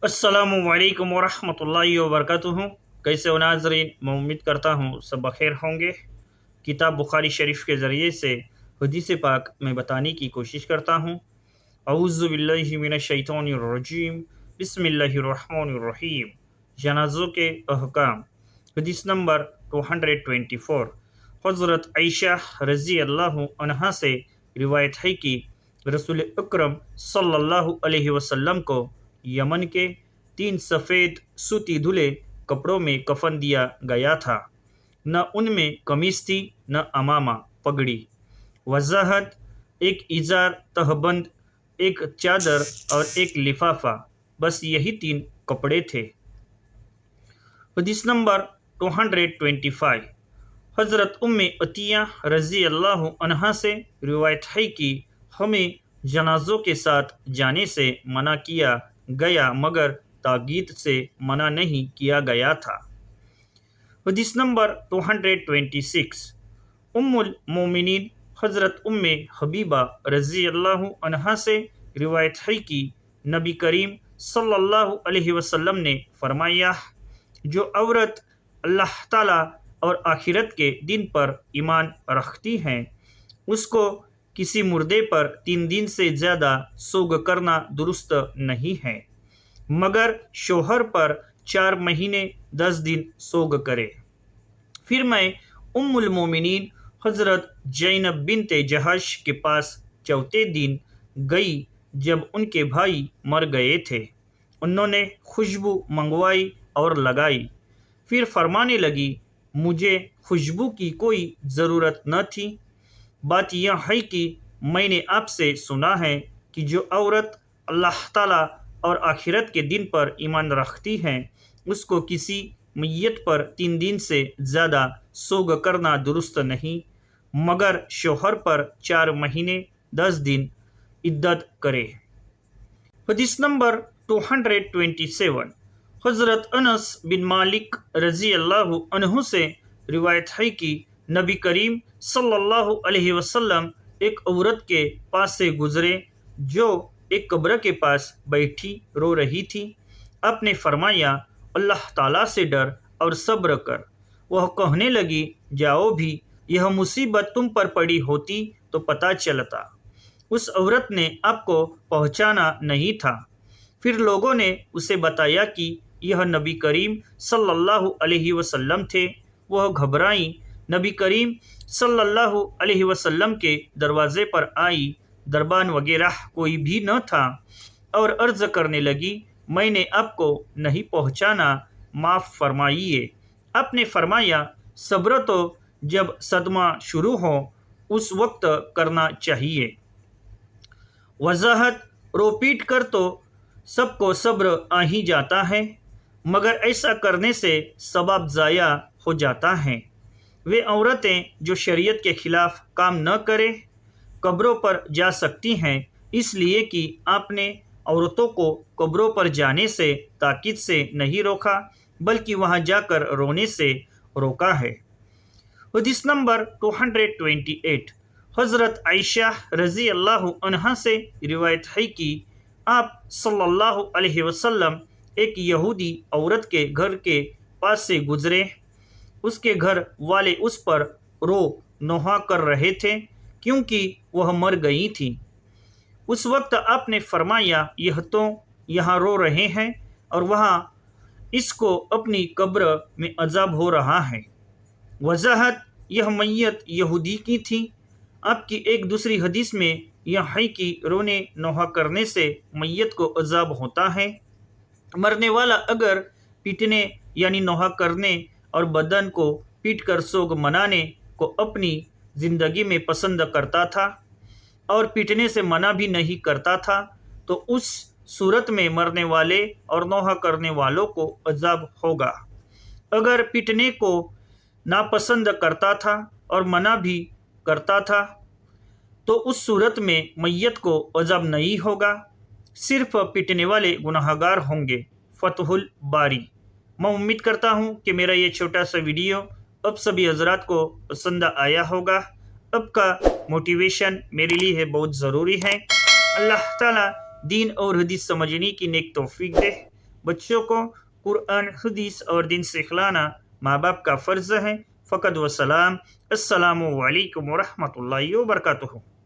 अस्सलामुअलैकुम वरहमतुल्लाहि वबरकातुहू। कैसे हो नाज़रीन? मैं उम्मीद करता हूँ सब बखैर होंगे। किताब बुखारी शरीफ के ज़रिए से हदीस पाक में बताने की कोशिश करता हूँ। औज़ु बिल्लाहि मिनश शैतानिर रजीम, बिस्मिल्लाहिर रहमानिर रहीम। जनाज़ों के अहकाम। हदीस नंबर 224। हज़रत आयशा रज़ी अल्लाह अन्हा से रिवायत है कि रसूल अकरम सल्लल्लाहु अलैहि वसल्लम को यमन के 3 सफ़ेद सूती धुले कपड़ों में कफन दिया गया था। न उनमें कमीज थी न अमामा पगड़ी। वजाहत: एक इजार तहबंद, एक चादर और एक लिफाफा, बस यही 3 कपड़े थे। हदीस नंबर 225। हज़रत उम्मे अतिया रज़ी अल्लाह अन्हा से रिवायत है कि हमें जनाज़ों के साथ जाने से मना किया गया मगर ताक़ीद से मना नहीं किया गया था। हदीस नंबर 226। उम्मुल मोमिनीन हज़रत उम्मे हबीबा रज़ी अल्लाह अन्हा से रिवायत है कि नबी करीम सल्लल्लाहु अलैहि वसल्लम ने फरमाया, जो औरत अल्लाह ताला और आखिरत के दिन पर ईमान रखती हैं, उसको किसी मुर्दे पर 3 दिन से ज़्यादा सोग करना दुरुस्त नहीं है, मगर शोहर पर 4 महीने 10 दिन सोग करे। फिर मैं उम्मुल मोमिनीन हज़रत ज़ैनब बिनते जहश के पास चौथे दिन गई जब उनके भाई मर गए थे। उन्होंने खुशबू मंगवाई और लगाई, फिर फरमाने लगी, मुझे खुशबू की कोई ज़रूरत न थी। बात यह है कि मैंने आपसे सुना है कि जो औरत अल्लाह ताला और आखिरत के दिन पर ईमान रखती है, उसको किसी मैयत पर 3 दिन से ज़्यादा सोग करना दुरुस्त नहीं, मगर शोहर पर 4 महीने 10 दिन इद्दत करे। हदीस नंबर 227। हज़रत अनस बिन मालिक रज़ी अल्लाह अन्हु से रिवायत है कि नबी करीम सल्लल्लाहु अलैहि वसल्लम एक औरत के पास से गुजरे जो एक कब्र के पास बैठी रो रही थी। आपने फरमाया, अल्लाह ताला से डर और सब्र कर। वह कहने लगी, जाओ भी, यह मुसीबत तुम पर पड़ी होती तो पता चलता। उस औरत ने आपको पहचाना नहीं था। फिर लोगों ने उसे बताया कि यह नबी करीम सल्लल्लाहु अलैहि वसल्लम थे। वह घबराई, नबी करीम सल्लल्लाहु अलैहि वसल्लम के दरवाजे पर आई। दरबान वगैरह कोई भी न था और अर्ज करने लगी, मैंने आपको नहीं पहचाना, माफ़ फरमाइए। आपने फरमाया, सब्र तो जब सदमा शुरू हो उस वक्त करना चाहिए। वजाहत: रो पीट कर तो सबको सब्र आ ही जाता है, मगर ऐसा करने से सवाब ज़ाया हो जाता है। वे औरतें जो शरीयत के खिलाफ काम न करें कब्रों पर जा सकती हैं, इसलिए कि आपने औरतों को कब्रों पर जाने से ताकीद से नहीं रोका, बल्कि वहां जाकर रोने से रोका है। हदीस नंबर 228। हज़रत आयशा रज़ी अल्लाह अन्हा से रिवायत है कि आप सल्लल्लाहु अलैहि वसल्लम एक यहूदी औरत के घर के पास से गुजरे। उसके घर वाले उस पर रो नोहा कर रहे थे क्योंकि वह मर गई थी। उस वक्त आपने फरमाया, यह तो यहाँ रो रहे हैं और वहाँ इसको अपनी कब्र में अजाब हो रहा है। वजाहत: यह मैयत यहूदी की थी। आपकी एक दूसरी हदीस में यह है कि रोने नोहा करने से मैयत को अजाब होता है। मरने वाला अगर पीटने यानी नोहा करने और बदन को पीट कर सोग मनाने को अपनी ज़िंदगी में पसंद करता था और पीटने से मना भी नहीं करता था, तो उस सूरत में मरने वाले और नोहा करने वालों को अजाब होगा। अगर पीटने को नापसंद करता था और मना भी करता था, तो उस सूरत में मैयत को अजाब नहीं होगा, सिर्फ पीटने वाले गुनाहगार होंगे। फतहुल बारी। मैं उम्मीद करता हूँ कि मेरा ये छोटा सा वीडियो अब सभी हजरात को पसंद आया होगा। अब का मोटिवेशन मेरे लिए बहुत ज़रूरी है। अल्लाह ताला दीन और हदीस समझने की नेक तौफीक दे। بچوں کو قرآن، حدیث اور دین سکھلانا ماں باپ کا فرض ہے۔ فقط و سلام، السلام علیکم ورحمۃ اللہ وبرکاتہ۔